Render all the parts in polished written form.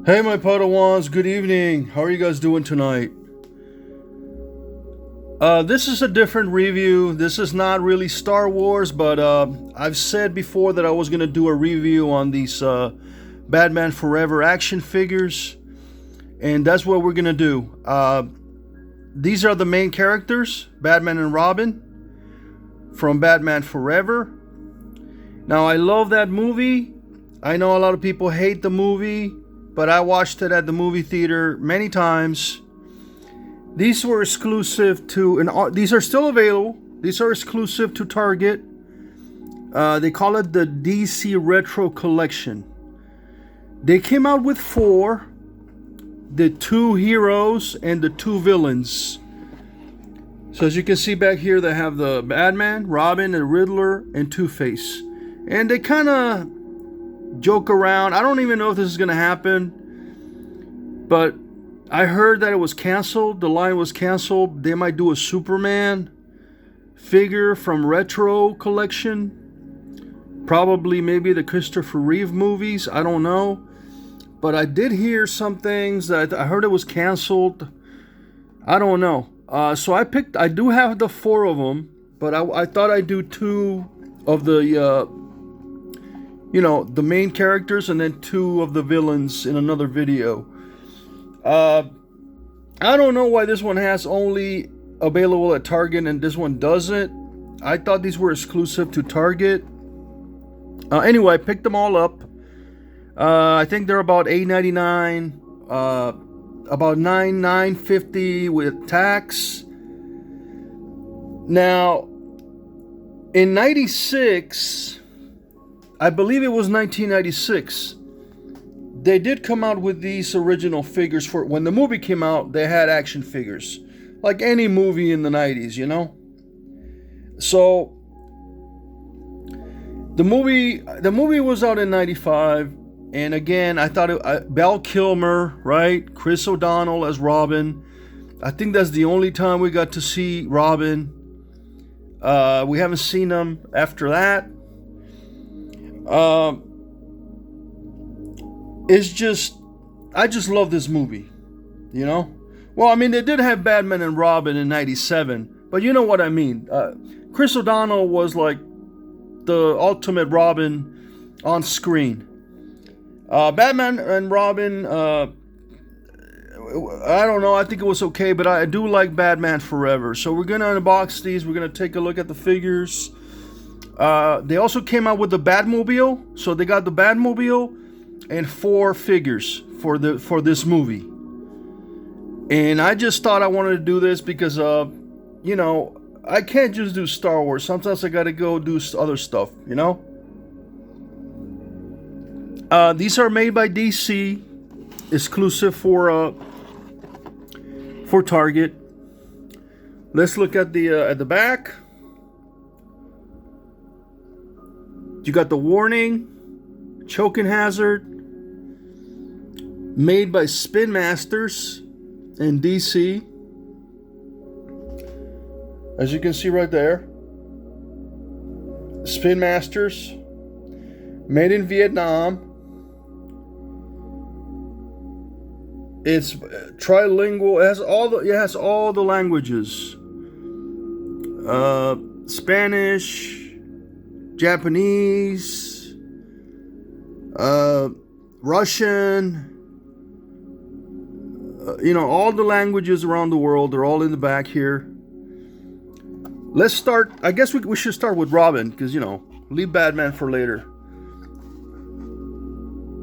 Hey my Padawans, good evening. How are you guys doing tonight? This is a different review. This is not really Star Wars, but I've said before that I was going to do a review on these Batman Forever action figures. And that's what we're going to do. These are the main characters, Batman and Robin from Batman Forever. Now, I love that movie. I know a lot of people hate the movie, but I watched it at the movie theater many times. These were exclusive to, and these are still available. These are exclusive to Target. They call it the DC Retro Collection. They came out with 4, the 2 heroes and the 2 villains. So as you can see back here, they have the Batman, Robin, and Riddler, and Two-Face. And they kind of joke around. I don't even know if this is going to happen, but I heard that it was canceled. The line was canceled. They might do a Superman figure from Retro Collection. Probably maybe the Christopher Reeve movies. I don't know. But I did hear some things that I heard it was canceled. I don't know. So I do have the 4 of them, but I thought I'd do 2 of the, the main characters and then 2 of the villains in another video. I don't know why this one has only available at Target and this one doesn't. I thought these were exclusive to Target. Anyway, I picked them all up. I think they're about $8.99, about $9.50 with tax. Now, in '96, I believe it was 1996. They did come out with these original figures for when the movie came out. They had action figures, like any movie in the '90s, you know. So the movie was out in '95, and again, I thought Val Kilmer, right? Chris O'Donnell as Robin. I think that's the only time we got to see Robin. We haven't seen him after that. I just love this movie, you know? Well, I mean, they did have Batman and Robin in '97, but you know what I mean. Chris O'Donnell was like the ultimate Robin on screen. Batman and Robin, I don't know, I think it was okay, but I do like Batman Forever. So we're going to unbox these. We're going to take a look at the figures. They also came out with the Batmobile. So they got the Batmobile and 4 figures for this movie. And I just thought I wanted to do this because I can't just do Star Wars. Sometimes I gotta go do other stuff, you know. These are made by DC, exclusive for Target. Let's look at the back. You got the warning, choking hazard. Made by Spinmasters in DC. As you can see right there. Spinmasters. Made in Vietnam. It's trilingual. It has all the languages. Spanish, Japanese, Russian. All the languages around the world, they're all in the back here. Let's start. I guess we should start with Robin, because, leave Batman for later.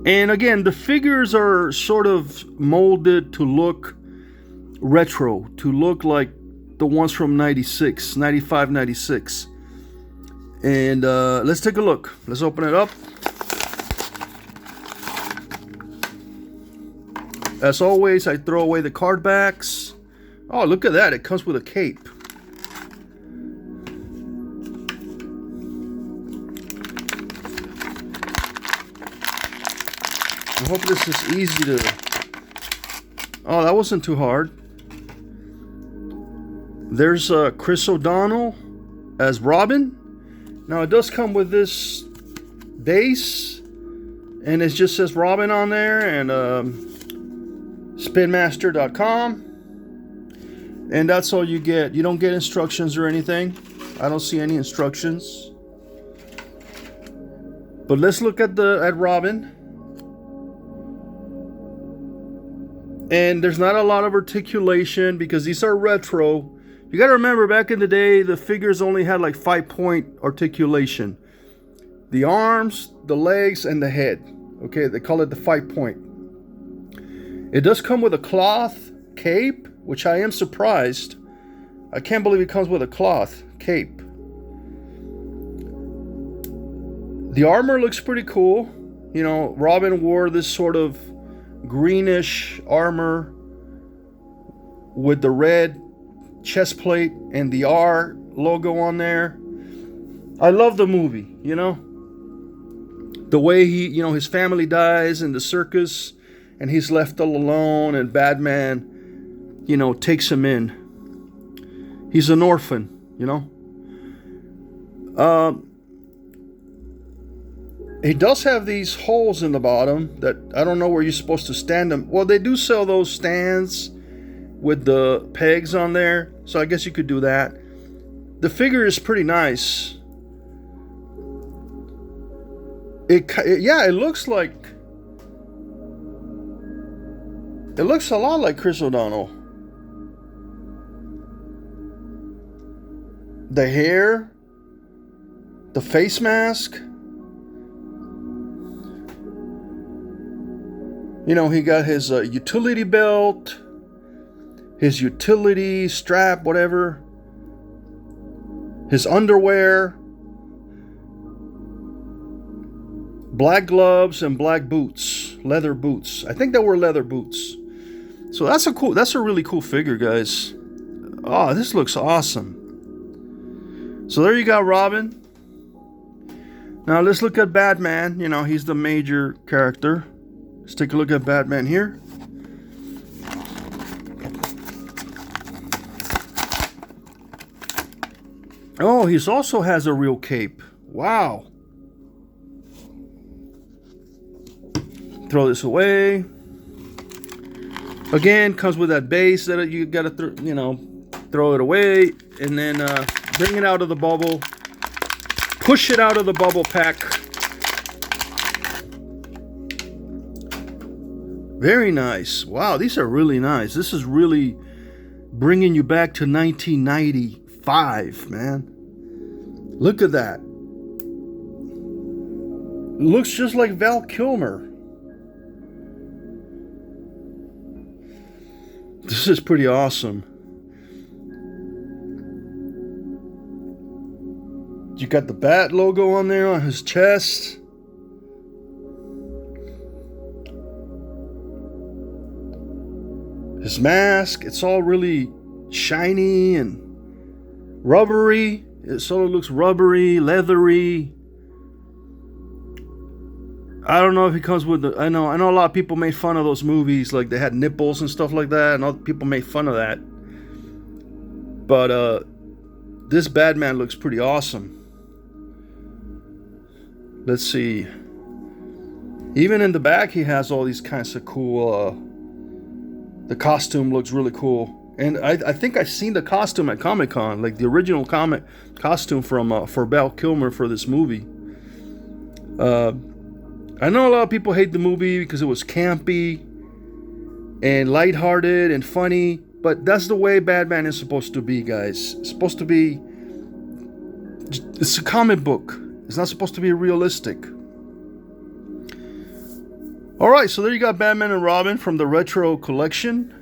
And again, the figures are sort of molded to look retro, to look like the ones from 96, 95, 96. And let's take a look. Let's open it up. As always, I throw away the card backs. Oh, look at that. It comes with a cape. I hope this is easy to... Oh, that wasn't too hard. There's Chris O'Donnell as Robin. Now, it does come with this base And it just says Robin on there, and Spinmaster.com. And that's all you get. You don't get instructions or anything. I don't see any instructions. But let's look at Robin. And there's not a lot of articulation because these are retro. You got to remember, back in the day, the figures only had like 5-point articulation. The arms, the legs, and the head. Okay, they call it the 5-point. It does come with a cloth cape, which I am surprised. I can't believe it comes with a cloth cape. The armor looks pretty cool. You know, Robin wore this sort of greenish armor with the red chest plate and the R logo on there. I love the movie, you know. The way his family dies in the circus and he's left all alone, and Batman, takes him in. He's an orphan, He does have these holes in the bottom that I don't know where you're supposed to stand them. Well, they do sell those stands with the pegs on there, so I guess you could do that. The figure is pretty nice. It looks a lot like Chris O'Donnell. The hair, the face mask. He got his utility belt, his utility strap, whatever, his underwear, black gloves, and black boots, leather boots. I think they were leather boots. So that's a really cool figure, guys. Oh, this looks awesome. So there you got Robin. Now let's look at Batman. He's the major character. Let's take a look at Batman here. Oh, he also has a real cape. Wow. Throw this away. Again, comes with that base that you gotta throw it away, and then bring it out of the bubble. Push it out of the bubble pack. Very nice. Wow, these are really nice. This is really bringing you back to 1995, man. Look at that. Looks just like Val Kilmer. This is pretty awesome. You got the Bat logo on there on his chest. His mask, it's all really shiny and rubbery. It sort of looks rubbery, leathery. I don't know if he comes with I know a lot of people made fun of those movies, like they had nipples and stuff like that, and other people made fun of that. But this Batman looks pretty awesome. Let's see. Even in the back, he has all these kinds of cool. The costume looks really cool, and I think I've seen the costume at Comic-Con, like the original costume from for Val Kilmer for this movie. I know a lot of people hate the movie because it was campy and lighthearted and funny, but that's the way Batman is supposed to be, guys. It's supposed to be. It's a comic book. It's not supposed to be realistic. Alright, so there you got Batman and Robin from the Retro Collection.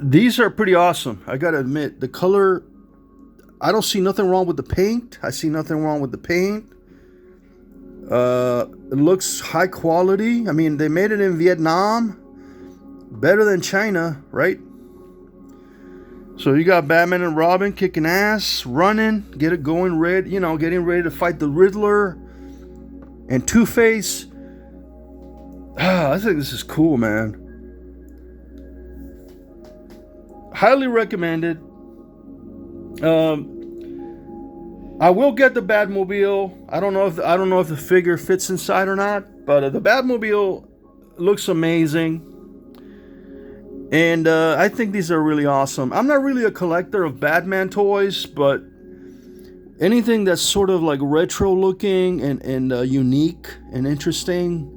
These are pretty awesome. I gotta admit, the color, I don't see nothing wrong with the paint. I see nothing wrong with the paint. It looks high quality. I mean, they made it in Vietnam. Better than China, right? So you got Batman and Robin kicking ass, running, get it going red, getting ready to fight the Riddler and Two-Face. I think this is cool, man. Highly recommended. I will get the Batmobile. I don't know if the figure fits inside or not, but the Batmobile looks amazing. And I think these are really awesome. I'm not really a collector of Batman toys, but anything that's sort of like retro looking and unique and interesting,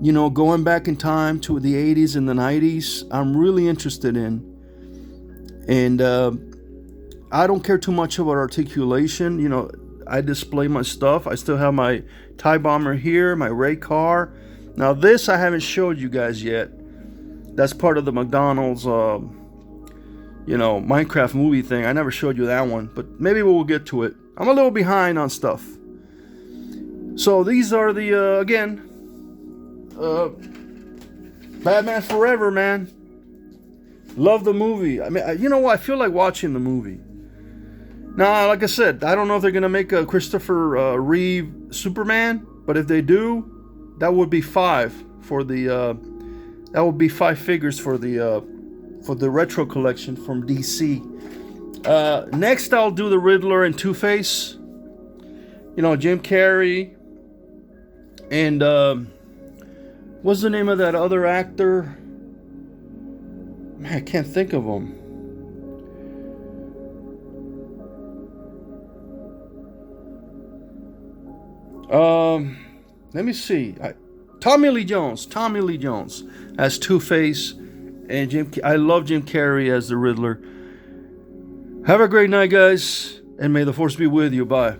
you know, going back in time to the 80s and the 90s, I'm really interested in. And I don't care too much about articulation. You know, I display my stuff. I still have my TIE Bomber here, my Ray car. Now this I haven't showed you guys yet. That's part of the McDonald's, you know, Minecraft movie thing. I never showed you that one, but maybe we'll get to it. I'm a little behind on stuff. So these are the, again, Batman Forever, man. Love the movie. I mean, you know what? I feel like watching the movie. Now, like I said, I don't know if they're going to make a Christopher Reeve Superman, but if they do, that would be 5 for the... that would be 5 figures for the retro collection from DC. Next, I'll do the Riddler and Two-Face. You know, Jim Carrey. And what's the name of that other actor? Man, I can't think of him. Let me see. Tommy Lee Jones as Two-Face, and I love Jim Carrey as the Riddler. Have a great night, guys, and may the force be with you. Bye.